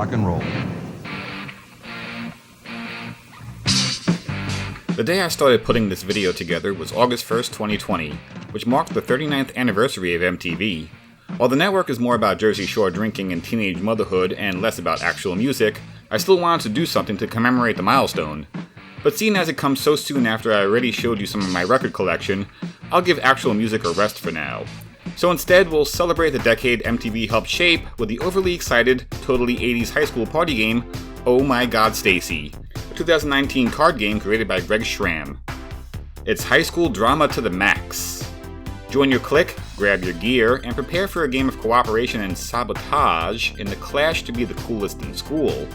rock and roll. The day I started putting this video together was August 1st, 2020, which marked the 39th anniversary of MTV. While the network is more about Jersey Shore drinking and teenage motherhood and less about actual music, I still wanted to do something to commemorate the milestone. But seeing as it comes so soon after I already showed you some of my record collection, I'll give actual music a rest for now. So instead, we'll celebrate the decade MTV helped shape with the overly excited, totally 80s high school party game, Oh My God, Stacy, a 2019 card game created by Greg Schramm. It's high school drama to the max. Join your clique, grab your gear, and prepare for a game of cooperation and sabotage in the clash to be the coolest in school.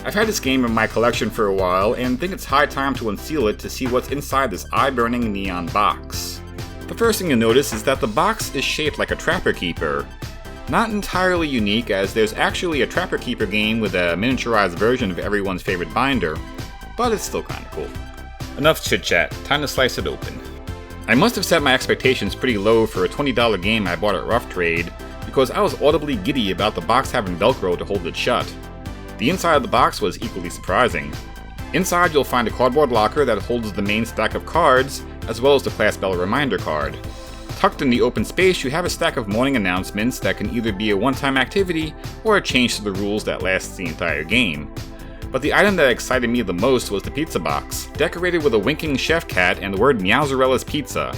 I've had this game in my collection for a while and think it's high time to unseal it to see what's inside this eye-burning neon box. The first thing you'll notice is that the box is shaped like a Trapper Keeper. Not entirely unique, as there's actually a Trapper Keeper game with a miniaturized version of everyone's favorite binder, but it's still kinda cool. Enough chit-chat, time to slice it open. I must have set my expectations pretty low for a $20 game I bought at Rough Trade, because I was audibly giddy about the box having Velcro to hold it shut. The inside of the box was equally surprising. Inside you'll find a cardboard locker that holds the main stack of cards, as well as the Class Bell reminder card. Tucked in the open space, you have a stack of morning announcements that can either be a one-time activity or a change to the rules that lasts the entire game. But the item that excited me the most was the pizza box, decorated with a winking chef cat and the word Meowzarella's Pizza.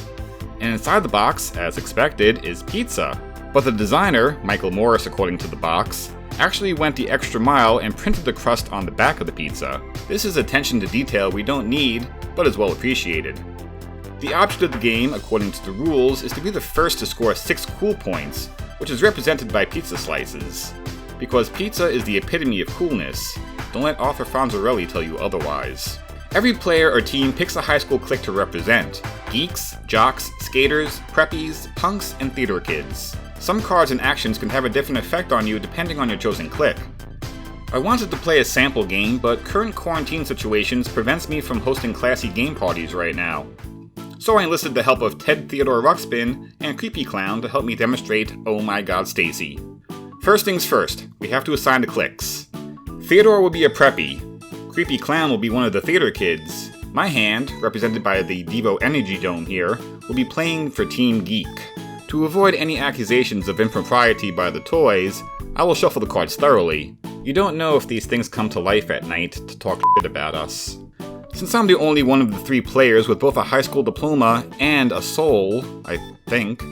And inside the box, as expected, is pizza. But the designer, Michael Morris according to the box, actually went the extra mile and printed the crust on the back of the pizza. This is attention to detail we don't need, but is well appreciated. The object of the game, according to the rules, is to be the first to score 6 cool points, which is represented by pizza slices. Because pizza is the epitome of coolness, don't let Arthur Fonzarelli tell you otherwise. Every player or team picks a high school clique to represent: geeks, jocks, skaters, preppies, punks, and theater kids. Some cards and actions can have a different effect on you depending on your chosen clique. I wanted to play a sample game, but current quarantine situations prevents me from hosting classy game parties right now. So I enlisted the help of Ted Theodore Ruxpin and Creepy Clown to help me demonstrate Oh My God, Stacy. First things first, we have to assign the cliques. Theodore will be a preppy. Creepy Clown will be one of the theater kids. My hand, represented by the Devo Energy Dome here, will be playing for Team Geek. To avoid any accusations of impropriety by the toys, I will shuffle the cards thoroughly. You don't know if these things come to life at night to talk shit about us. Since I'm the only one of the 3 players with both a high school diploma and a soul, I think,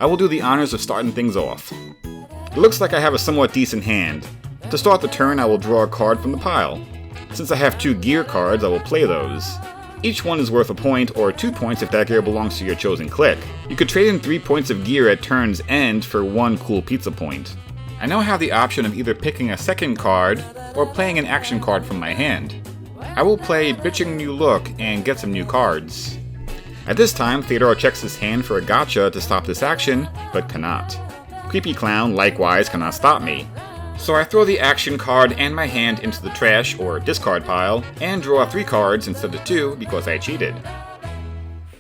I will do the honors of starting things off. It looks like I have a somewhat decent hand. To start the turn, I will draw a card from the pile. Since I have 2 gear cards, I will play those. Each one is worth a point, or 2 points if that gear belongs to your chosen clique. You could trade in 3 points of gear at turn's end for 1 cool pizza point. I now have the option of either picking a second card, or playing an action card from my hand. I will play Bitching New Look and get some new cards. At this time, Theodore checks his hand for a gotcha to stop this action, but cannot. Creepy Clown likewise cannot stop me. So I throw the action card and my hand into the trash or discard pile, and draw 3 cards instead of 2 because I cheated.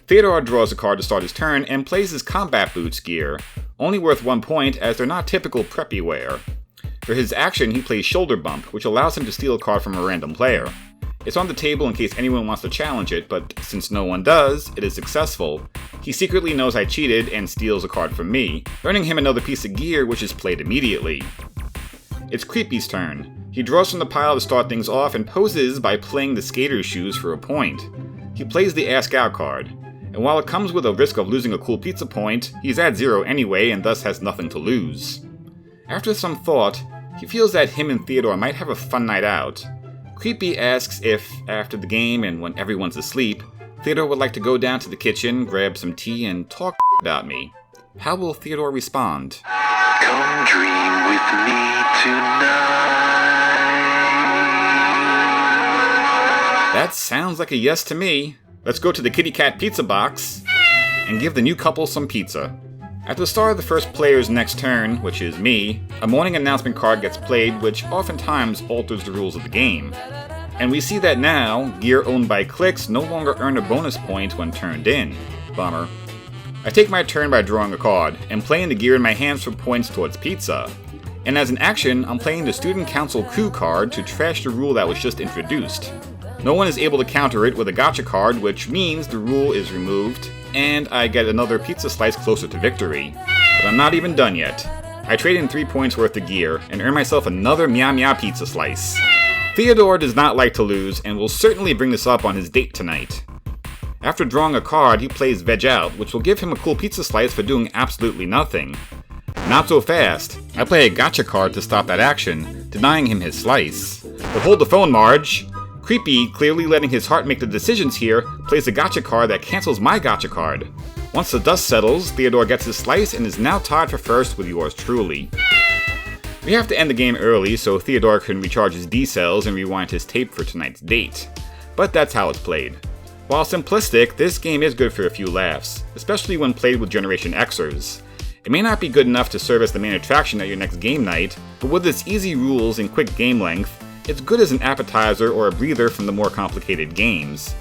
Theodore draws a card to start his turn and plays his combat boots gear, only worth 1 point as they're not typical preppy wear. For his action, he plays Shoulder Bump, which allows him to steal a card from a random player. It's on the table in case anyone wants to challenge it, but since no one does, it is successful. He secretly knows I cheated and steals a card from me, earning him another piece of gear which is played immediately. It's Creepy's turn. He draws from the pile to start things off and poses by playing the skater's shoes for a point. He plays the Ask Out card, and while it comes with a risk of losing a cool pizza point, he's at 0 anyway and thus has nothing to lose. After some thought, he feels that him and Theodore might have a fun night out. Creepy asks if, after the game and when everyone's asleep, Theodore would like to go down to the kitchen, grab some tea, and talk about me. How will Theodore respond? Come dream with me tonight. That sounds like a yes to me. Let's go to the kitty cat pizza box and give the new couple some pizza. At the start of the first player's next turn, which is me, a morning announcement card gets played, which oftentimes alters the rules of the game. And we see that now, gear owned by cliques no longer earn a bonus point when turned in. Bummer. I take my turn by drawing a card, and playing the gear in my hands for points towards pizza. And as an action, I'm playing the Student Council Coup card to trash the rule that was just introduced. No one is able to counter it with a gotcha card, which means the rule is removed, and I get another pizza slice closer to victory. But I'm not even done yet. I trade in 3 points worth of gear, and earn myself another Meow Meow pizza slice. Theodore does not like to lose, and will certainly bring this up on his date tonight. After drawing a card, he plays Veg Out, which will give him a cool pizza slice for doing absolutely nothing. Not so fast. I play a gotcha card to stop that action, denying him his slice. But hold the phone, Marge! Creepy, clearly letting his heart make the decisions here, plays a gotcha card that cancels my gotcha card. Once the dust settles, Theodore gets his slice and is now tied for first with yours truly. We have to end the game early so Theodore can recharge his D cells and rewind his tape for tonight's date. But that's how it's played. While simplistic, this game is good for a few laughs, especially when played with Generation Xers. It may not be good enough to serve as the main attraction at your next game night, but with its easy rules and quick game length, it's good as an appetizer or a breather from the more complicated games.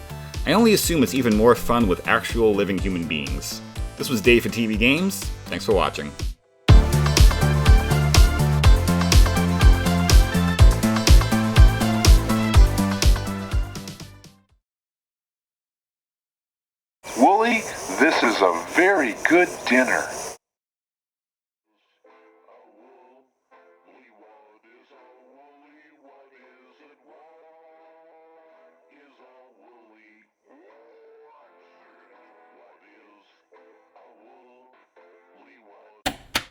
I only assume it's even more fun with actual living human beings. This was Dave for TeeVee Games. Thanks for watching. Wooly, this is a very good dinner.